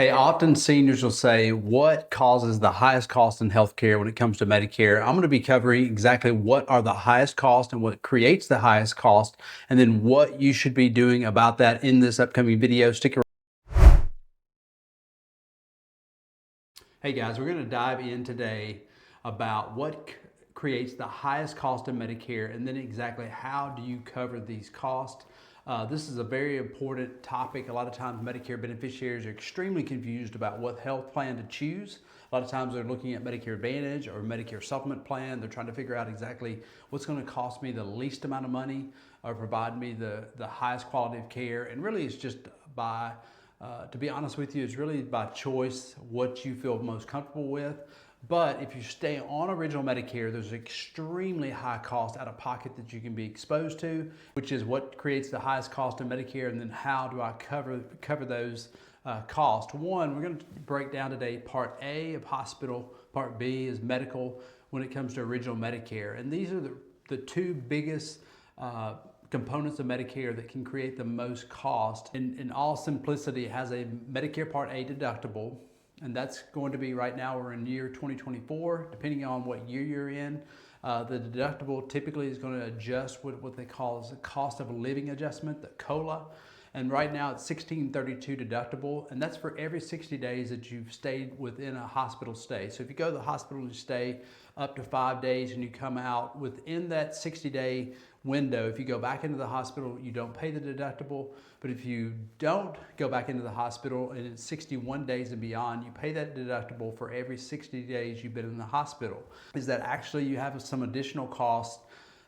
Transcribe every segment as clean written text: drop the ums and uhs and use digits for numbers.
Hey, often seniors will say, what causes the highest cost in healthcare when it comes to Medicare? I'm going to be covering exactly what are the highest cost and what creates the highest cost, and then what you should be doing about that in this upcoming video. Stick around. Hey guys, we're going to dive in today about what creates the highest cost in Medicare and then exactly how do you cover these costs. This is a very important topic. A lot of times Medicare beneficiaries are extremely confused about what health plan to choose. A lot of times they're looking at Medicare Advantage or Medicare Supplement plan. They're trying to figure out exactly what's going to cost me the least amount of money or provide me the highest quality of care. And really it's just by to be honest with you, it's really by choice what you feel most comfortable with. But if you stay on original Medicare, there's extremely high cost out of pocket that you can be exposed to, which is what creates the highest cost in Medicare. And then how do I cover those costs? One, we're going to break down today Part A of hospital, Part B is medical when it comes to original Medicare. And these are the two biggest components of Medicare that can create the most cost. In all simplicity, it has a Medicare Part A deductible, and that's going to be, right now we're in year 2024, depending on what year you're in. The deductible typically is going to adjust with what they call the cost of living adjustment, the COLA. And right now it's $1,632 deductible, and that's for every 60 days that you've stayed within a hospital stay. So if you go to the hospital and you stay up to 5 days and you come out within that 60-day window, if you go back into the hospital, you don't pay the deductible. But if you don't go back into the hospital and it's 61 days and beyond, you pay that deductible for every 60 days you've been in the hospital. Is that actually you have some additional costs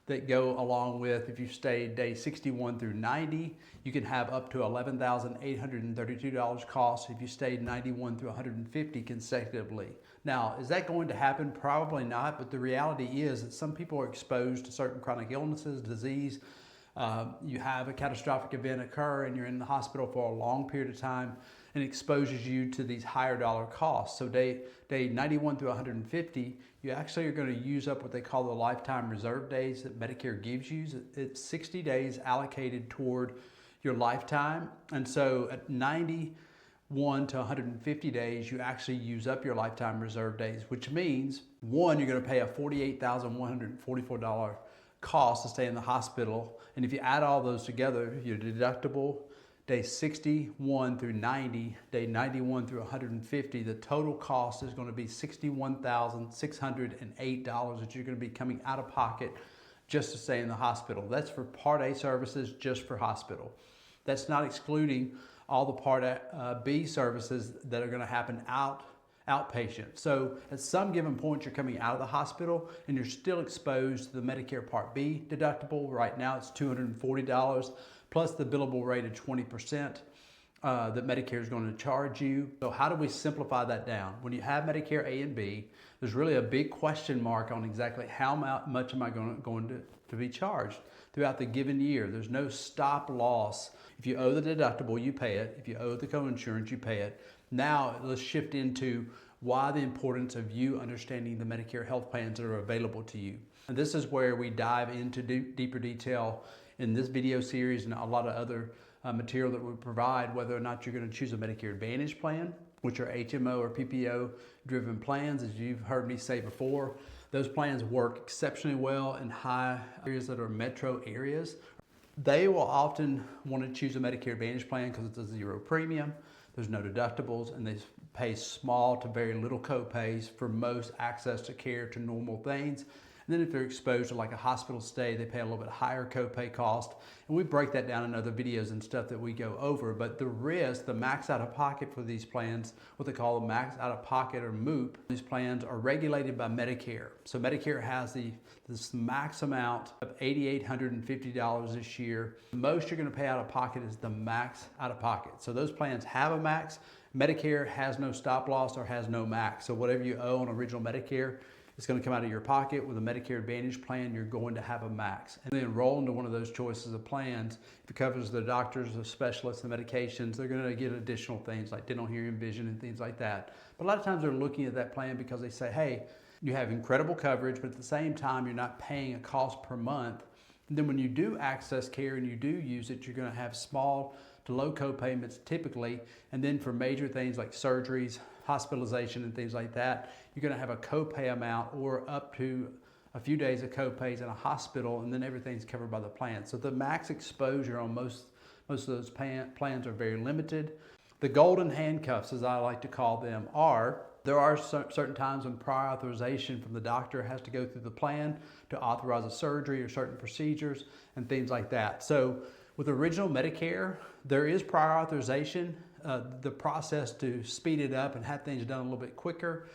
that go along with, if you stay day 61 through 90, you can have up to $11,832 cost if you stayed 91 through 150 consecutively. Now, is that going to happen? Probably not, but the reality is that some people are exposed to certain chronic illnesses, disease. You have a catastrophic event occur and you're in the hospital for a long period of time, and exposes you to these higher dollar costs. So day 91 through 150, you actually are going to use up what they call the lifetime reserve days that Medicare gives you. It's 60 days allocated toward your lifetime. And so at 91 to 150 days, you actually use up your lifetime reserve days, which means, one, you're going to pay a $48,144 cost to stay in the hospital. And if you add all those together, your deductible, day 61 through 90, day 91 through 150, the total cost is going to be $61,608 that you're going to be coming out of pocket just to stay in the hospital. That's for Part A services, just for hospital. That's not excluding all the Part B services that are going to happen outpatient. So at some given point, you're coming out of the hospital and you're still exposed to the Medicare Part B deductible. Right now it's $240 plus the billable rate of 20% that Medicare is going to charge you. So how do we simplify that down? When you have Medicare A and B, there's really a big question mark on exactly how much am I going to be charged throughout the given year. There's no stop loss. If you owe the deductible, you pay it. If you owe the co-insurance, you pay it. Now let's shift into why the importance of you understanding the Medicare health plans that are available to you. And this is where we dive into deeper detail in this video series and a lot of other material that we provide, whether or not you're going to choose a Medicare Advantage plan, which are HMO or PPO driven plans. As you've heard me say before, those plans work exceptionally well in high areas that are metro areas. They will often want to choose a Medicare Advantage plan because it's a zero premium, there's no deductibles, and they pay small to very little co-pays for most access to care to normal things. And then if they're exposed to like a hospital stay, they pay a little bit higher copay cost. And we break that down in other videos and stuff that we go over. But the risk, the max out of pocket for these plans, what they call the max out of pocket or MOOP, these plans are regulated by Medicare. So Medicare has this max amount of $8,850 this year. The most you're going to pay out of pocket is the max out of pocket. So those plans have a max. Medicare has no stop loss or has no max. So whatever you owe on original Medicare, it's going to come out of your pocket. With a Medicare Advantage plan, you're going to have a max. And then enroll into one of those choices of plans. If it covers the doctors, the specialists, the medications, they're going to get additional things like dental, hearing, vision, and things like that. But a lot of times they're looking at that plan because they say, hey, you have incredible coverage, but at the same time, you're not paying a cost per month. And then when you do access care and you do use it, you're going to have small to low co-payments typically. And then for major things like surgeries, hospitalization and things like that, you're going to have a co-pay amount or up to a few days of co-pays in a hospital, and then everything's covered by the plan. So the max exposure on most of those plans are very limited. The golden handcuffs, as I like to call them, there are certain times when prior authorization from the doctor has to go through the plan to authorize a surgery or certain procedures and things like that. So with original Medicare, there is prior authorization. The process to speed it up and have things done a little bit quicker,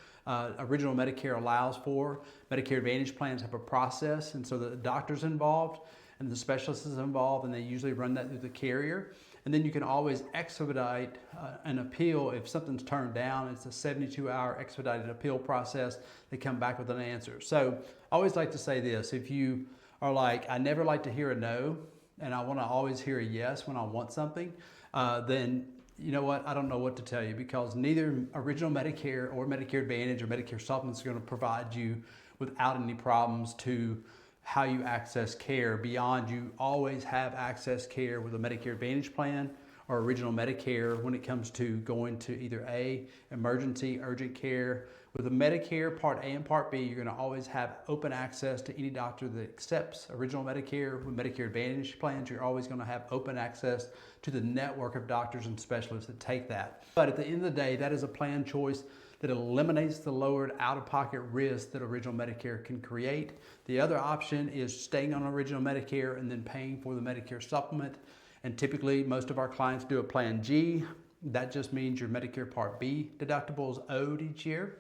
original Medicare allows for. Medicare Advantage plans have a process, and so the doctor's involved and the specialist is involved, and they usually run that through the carrier. And then you can always expedite an appeal if something's turned down. It's a 72-hour expedited appeal process. They come back with an answer. So I always like to say this: if you are like, I never like to hear a no, and I want to always hear a yes when I want something, then you know what? I don't know what to tell you, because neither original Medicare or Medicare Advantage or Medicare Supplements are going to provide you without any problems to how you access care. Beyond, you always have access care with a Medicare Advantage plan or original Medicare when it comes to going to either A, emergency, urgent care. With the Medicare Part A and Part B, you're going to always have open access to any doctor that accepts original Medicare. With Medicare Advantage plans, you're always going to have open access to the network of doctors and specialists that take that. But at the end of the day, that is a plan choice that eliminates the lowered out-of-pocket risk that original Medicare can create. The other option is staying on original Medicare and then paying for the Medicare supplement. And typically, most of our clients do a Plan G. That just means your Medicare Part B deductible is owed each year.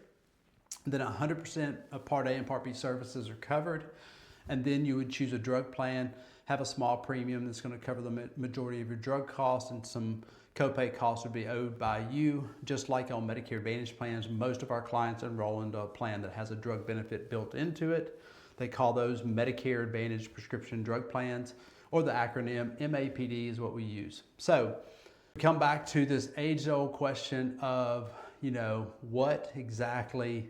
Then 100% of Part A and Part B services are covered. And then you would choose a drug plan, have a small premium that's going to cover the majority of your drug costs, and some copay costs would be owed by you. Just like on Medicare Advantage plans, most of our clients enroll into a plan that has a drug benefit built into it. They call those Medicare Advantage prescription drug plans, or the acronym MAPD is what we use. So we come back to this age-old question of, what exactly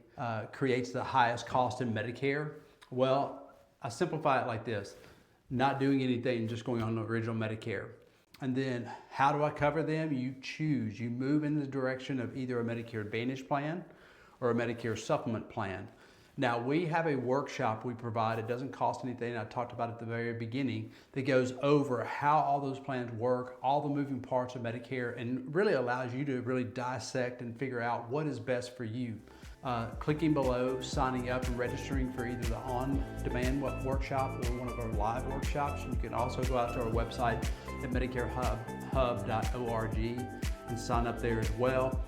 creates the highest cost in Medicare? Well, I simplify it like this: not doing anything, just going on the original Medicare. And then how do I cover them? You choose. You move in the direction of either a Medicare Advantage plan or a Medicare Supplement plan. Now, we have a workshop we provide. It doesn't cost anything. I talked about it at the very beginning, that goes over how all those plans work, all the moving parts of Medicare, and really allows you to really dissect and figure out what is best for you. Clicking below, signing up and registering for either the on-demand workshop or one of our live workshops. You can also go out to our website at medicarehub.org and sign up there as well.